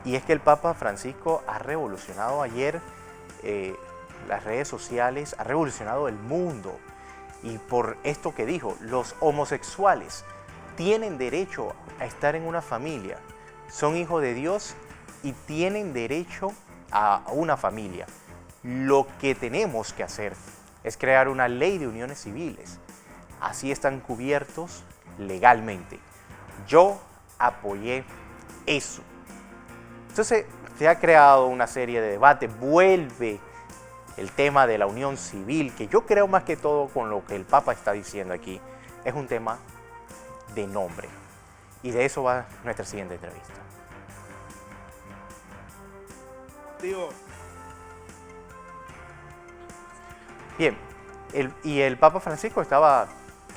Y es que el Papa Francisco ha revolucionado ayer las redes sociales, ha revolucionado el mundo. Y por esto que dijo, los homosexuales tienen derecho a estar en una familia, son hijos de Dios y tienen derecho a una familia. Lo que tenemos que hacer es crear una ley de uniones civiles. Así están cubiertos legalmente. Yo apoyé eso. Entonces se ha creado una serie de debates, vuelve el tema de la unión civil, que yo creo más que todo con lo que el Papa está diciendo aquí, es un tema de nombre. Y de eso va nuestra siguiente entrevista. Digo, Bien, el Papa Francisco estaba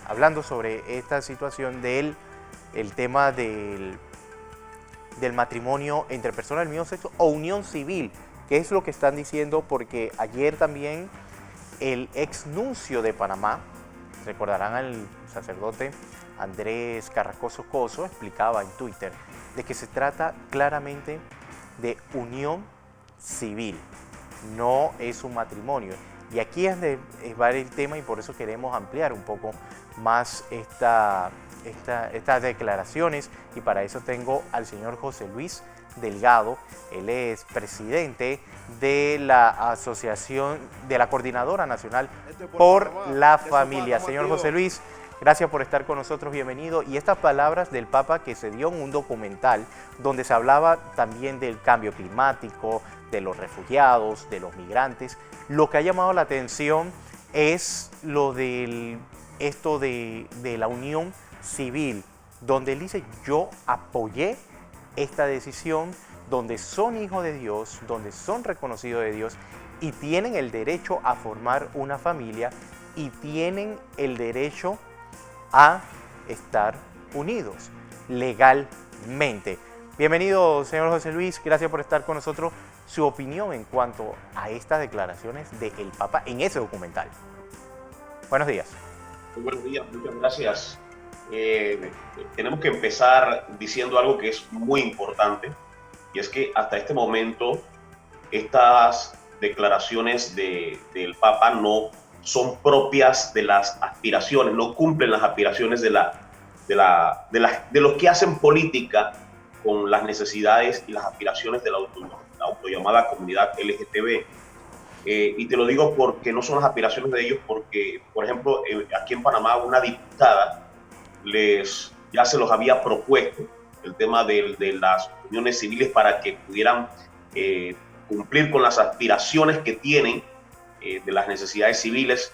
hablando sobre esta situación del el tema del matrimonio entre personas del mismo sexo o unión civil, que es lo que están diciendo porque ayer también el exnuncio de Panamá, recordarán al sacerdote Andrés Carrascoso Coso, explicaba en Twitter de que se trata claramente de unión civil, no es un matrimonio. Y aquí es donde va el tema y por eso queremos ampliar un poco más estas declaraciones y para eso tengo al señor José Luis Delgado. Él es presidente de la Asociación de la Coordinadora Nacional por la Familia. Señor José Luis, gracias por estar con nosotros, bienvenido. Y estas palabras del Papa que se dio en un documental donde se hablaba también del cambio climático, de los refugiados, de los migrantes. Lo que ha llamado la atención es esto de la unión civil, donde él dice, yo apoyé esta decisión, donde son hijos de Dios, donde son reconocidos de Dios y tienen el derecho a formar una familia y tienen el derecho a estar unidos legalmente. Bienvenido, señor José Luis, gracias por estar con nosotros. Su opinión en cuanto a estas declaraciones del Papa en ese documental. Buenos días. Muy buenos días, muchas gracias. Tenemos que empezar diciendo algo que es muy importante, y es que hasta este momento estas declaraciones del Papa no son propias de las aspiraciones, no cumplen las aspiraciones de los que hacen política con las necesidades y las aspiraciones de la autollamada comunidad LGTB. Y te lo digo porque no son las aspiraciones de ellos, porque, por ejemplo, aquí en Panamá una diputada ya se los había propuesto el tema de las uniones civiles para que pudieran cumplir con las aspiraciones que tienen de las necesidades civiles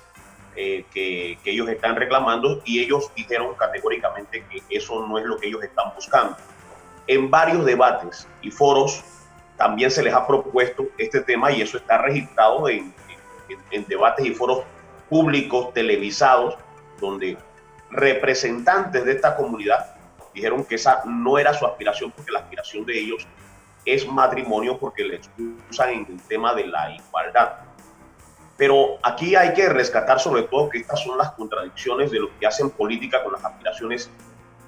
que ellos están reclamando, y ellos dijeron categóricamente que eso no es lo que ellos están buscando. En varios debates y foros también se les ha propuesto este tema y eso está registrado en debates y foros públicos televisados donde representantes de esta comunidad dijeron que esa no era su aspiración, porque la aspiración de ellos es matrimonio, porque les usan en el tema de la igualdad. Pero aquí hay que rescatar sobre todo que estas son las contradicciones de los que hacen política con las aspiraciones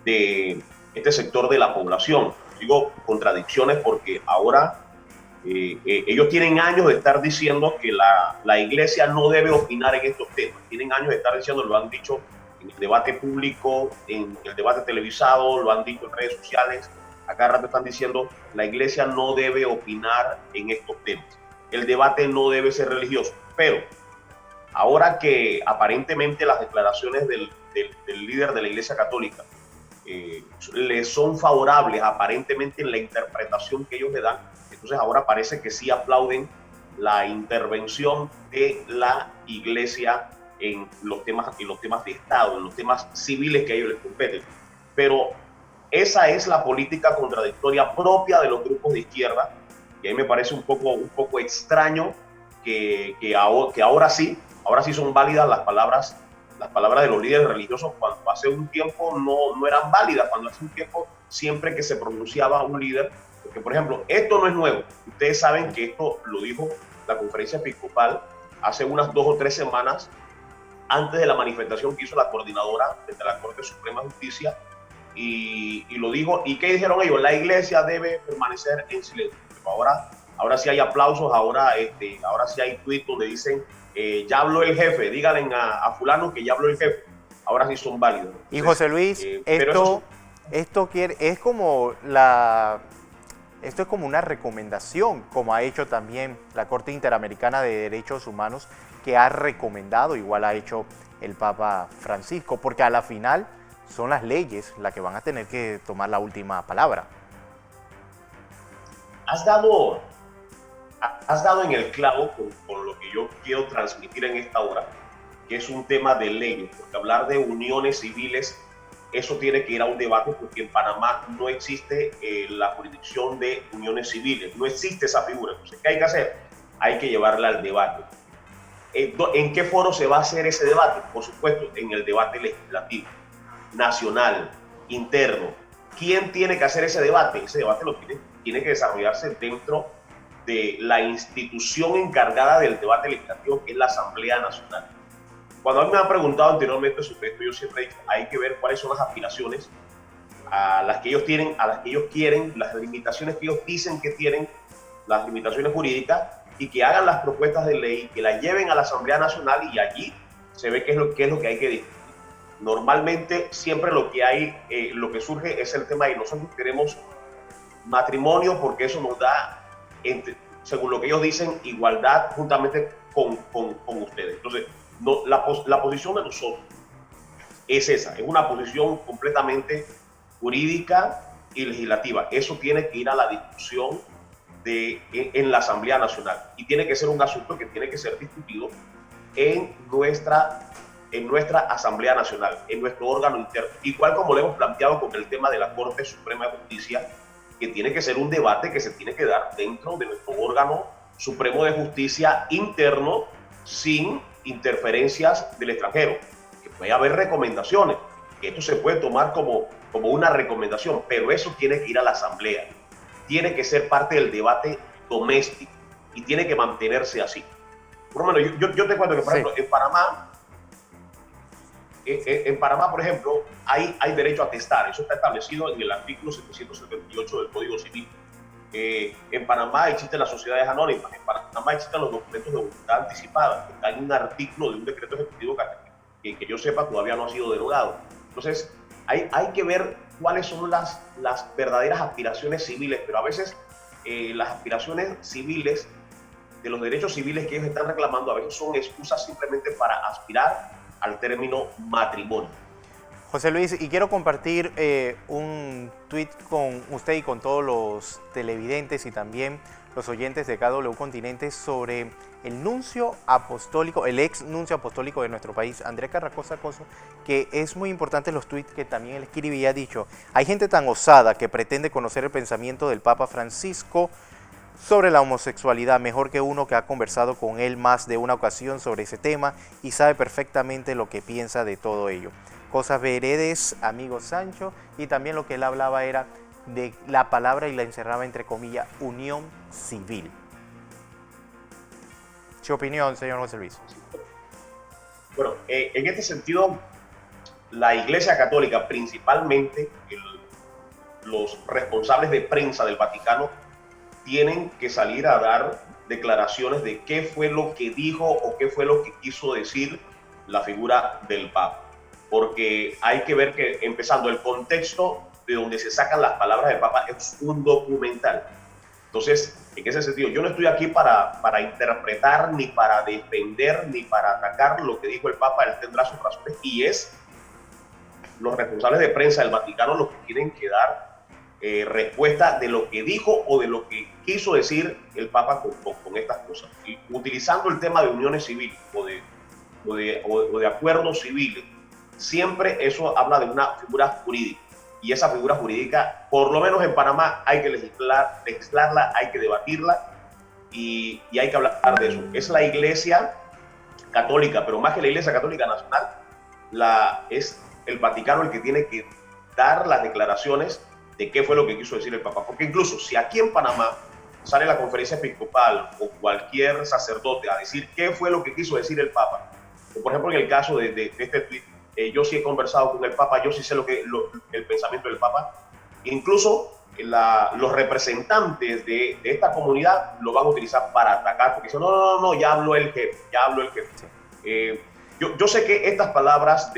de este sector de la población. Digo contradicciones porque ahora ellos tienen años de estar diciendo que la iglesia no debe opinar en estos temas. Tienen años de estar diciendo, lo han dicho en el debate público, en el debate televisado, lo han dicho en redes sociales. A cada rato están diciendo, la iglesia no debe opinar en estos temas. El debate no debe ser religioso. Pero ahora que aparentemente las declaraciones del líder de la Iglesia Católica les son favorables aparentemente en la interpretación que ellos le dan, entonces ahora parece que sí aplauden la intervención de la Iglesia en los temas de Estado, en los temas civiles que a ellos les competen. Pero esa es la política contradictoria propia de los grupos de izquierda, y a mí me parece un poco extraño que ahora sí son válidas las palabras de los líderes religiosos, cuando hace un tiempo no eran válidas, cuando hace un tiempo siempre que se pronunciaba un líder, porque por ejemplo, esto no es nuevo, ustedes saben que esto lo dijo la conferencia episcopal hace unas 2 o 3 semanas, antes de la manifestación que hizo la coordinadora desde la Corte Suprema de Justicia, y lo dijo. ¿Y qué dijeron ellos? La iglesia debe permanecer en silencio. Pero ahora sí hay aplausos, ahora sí hay tweets donde dicen, ya habló el jefe, díganle a fulano que ya habló el jefe. Ahora sí son válidos. Entonces, y José Luis, esto es como una recomendación, como ha hecho también la Corte Interamericana de Derechos Humanos, que ha recomendado, igual ha hecho el Papa Francisco, porque a la final son las leyes las que van a tener que tomar la última palabra. Has dado en el clavo con lo que yo quiero transmitir en esta hora, que es un tema de leyes, porque hablar de uniones civiles, eso tiene que ir a un debate, porque en Panamá no existe la jurisdicción de uniones civiles, no existe esa figura. Entonces, ¿qué hay que hacer? Hay que llevarla al debate. ¿En qué foro se va a hacer ese debate? Por supuesto, en el debate legislativo, nacional, interno. ¿Quién tiene que hacer ese debate? Ese debate tiene que desarrollarse dentro de la institución encargada del debate legislativo, que es la Asamblea Nacional. Cuando a mí me han preguntado anteriormente sobre esto, yo siempre he dicho, hay que ver cuáles son las aspiraciones a las que ellos tienen, a las que ellos quieren, las limitaciones que ellos dicen que tienen, las limitaciones jurídicas, y que hagan las propuestas de ley, que las lleven a la Asamblea Nacional, y allí se ve qué es lo que hay que discutir. Normalmente siempre lo que surge es el tema de nosotros queremos matrimonio porque eso nos da, según lo que ellos dicen, igualdad juntamente con ustedes. Entonces, no, la posición de nosotros es esa, es una posición completamente jurídica y legislativa. Eso tiene que ir a la discusión en la Asamblea Nacional, y tiene que ser un asunto que tiene que ser discutido en nuestra Asamblea Nacional, en nuestro órgano interno, igual como lo hemos planteado con el tema de la Corte Suprema de Justicia, que tiene que ser un debate que se tiene que dar dentro de nuestro órgano supremo de justicia interno, sin interferencias del extranjero. Que puede haber recomendaciones, que esto se puede tomar como una recomendación, pero eso tiene que ir a la Asamblea, tiene que ser parte del debate doméstico y tiene que mantenerse así. Por lo menos yo te cuento que, por ejemplo, en Panamá, por ejemplo, hay derecho a testar. Eso está establecido en el artículo 778 del Código Civil. En Panamá existen las sociedades anónimas, en Panamá existen los documentos de voluntad anticipada. Está en un artículo de un decreto ejecutivo que yo sepa todavía no ha sido derogado. Entonces, hay que ver cuáles son las verdaderas aspiraciones civiles, pero a veces las aspiraciones civiles, de los derechos civiles que ellos están reclamando, a veces son excusas simplemente para aspirar al término matrimonio. José Luis, y quiero compartir un tuit con usted y con todos los televidentes y también los oyentes de KW Continente sobre el nuncio apostólico, el ex nuncio apostólico de nuestro país, Andrés Carrascosa Coso, que es muy importante los tuits que también él escribía. Ha dicho: hay gente tan osada que pretende conocer el pensamiento del Papa Francisco sobre la homosexualidad mejor que uno que ha conversado con él más de una ocasión sobre ese tema y sabe perfectamente lo que piensa de todo ello. Cosas veredes, amigo Sancho, y también lo que él hablaba era de la palabra, y la encerraba entre comillas, unión civil. ¿Su opinión, señor José Luis? Bueno, en este sentido, la Iglesia Católica, principalmente los responsables de prensa del Vaticano, tienen que salir a dar declaraciones de qué fue lo que dijo o qué fue lo que quiso decir la figura del Papa. Porque hay que ver que, empezando, el contexto de donde se sacan las palabras del Papa es un documental. Entonces, en ese sentido, yo no estoy aquí para interpretar, ni para defender, ni para atacar lo que dijo el Papa. Él tendrá sus razones, y es los responsables de prensa del Vaticano los que tienen que dar respuesta de lo que dijo o de lo que quiso decir el Papa con estas cosas. Y utilizando el tema de uniones civiles o de acuerdos civiles, siempre eso habla de una figura jurídica, y esa figura jurídica, por lo menos en Panamá, hay que legislarla, hay que debatirla, y hay que hablar de eso. Es la Iglesia Católica, pero más que la Iglesia Católica Nacional, es el Vaticano el que tiene que dar las declaraciones de qué fue lo que quiso decir el Papa. Porque incluso si aquí en Panamá sale la conferencia episcopal o cualquier sacerdote a decir qué fue lo que quiso decir el Papa, o por ejemplo en el caso de este tweet yo sí he conversado con el Papa, yo sí sé el pensamiento del Papa. Incluso los representantes de esta comunidad lo van a utilizar para atacar, porque dicen, no, ya habló el jefe, ya habló el jefe. Sí. Yo sé que estas palabras lo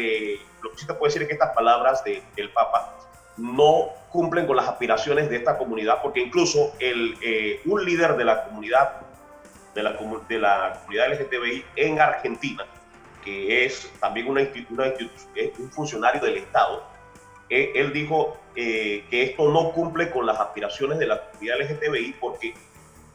que sí te puedo decir es que estas palabras del Papa no cumplen con las aspiraciones de esta comunidad, porque incluso un líder de la comunidad LGTBI en Argentina, que es también un funcionario del Estado, él dijo que esto no cumple con las aspiraciones de la comunidad LGTBI porque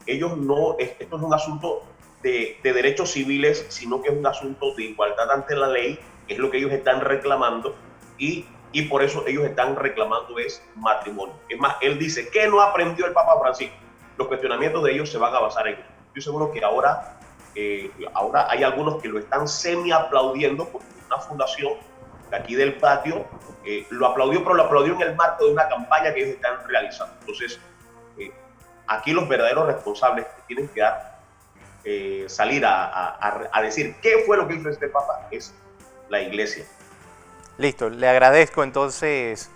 esto no es un asunto de derechos civiles, sino que es un asunto de igualdad ante la ley, que es lo que ellos están reclamando, y por eso ellos están reclamando es matrimonio. Es más, él dice que no aprendió el Papa Francisco. Los cuestionamientos de ellos se van a basar en eso. Estoy seguro que ahora hay algunos que lo están semi aplaudiendo porque una fundación de aquí del patio lo aplaudió, pero lo aplaudió en el marco de una campaña que ellos están realizando. Entonces, aquí los verdaderos responsables que tienen que salir a decir qué fue lo que hizo este Papa es la Iglesia. Listo, le agradezco entonces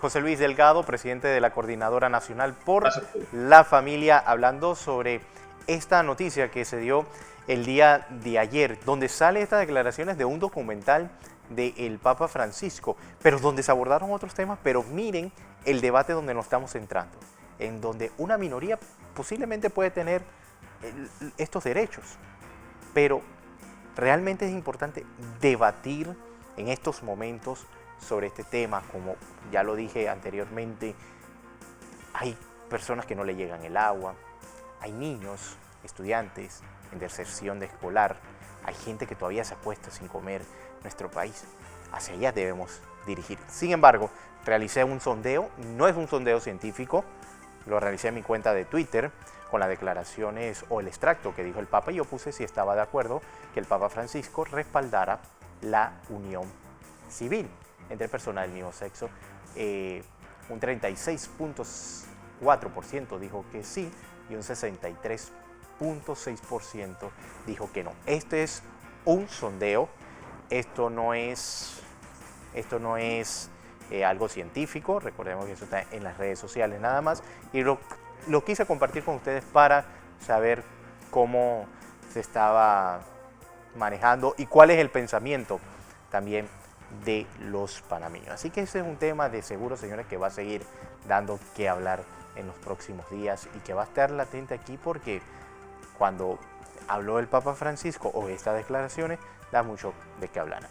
José Luis Delgado, presidente de la Coordinadora Nacional por la Familia, hablando sobre esta noticia que se dio el día de ayer, donde sale estas declaraciones de un documental del Papa Francisco, pero donde se abordaron otros temas, pero miren el debate donde nos estamos entrando, en donde una minoría posiblemente puede tener estos derechos, pero realmente es importante debatir en estos momentos sobre este tema. Como ya lo dije anteriormente, hay personas que no le llegan el agua, hay niños, estudiantes en deserción de escolar, hay gente que todavía se acuesta sin comer en nuestro país. Hacia allá debemos dirigir. Sin embargo, realicé un sondeo, no es un sondeo científico, lo realicé en mi cuenta de Twitter con las declaraciones o el extracto que dijo el Papa, y yo puse si estaba de acuerdo que el Papa Francisco respaldara la unión civil entre personas del mismo sexo. Un 36.4% dijo que sí y un 63.6% dijo que no. Este es un sondeo, esto no es algo científico, recordemos que eso está en las redes sociales nada más, y lo quise compartir con ustedes para saber cómo se estaba manejando y cuál es el pensamiento también de los panameños. Así que ese es un tema de seguro, señores, que va a seguir dando que hablar en los próximos días y que va a estar latente aquí, porque cuando habló el Papa Francisco o estas declaraciones da mucho de qué hablar.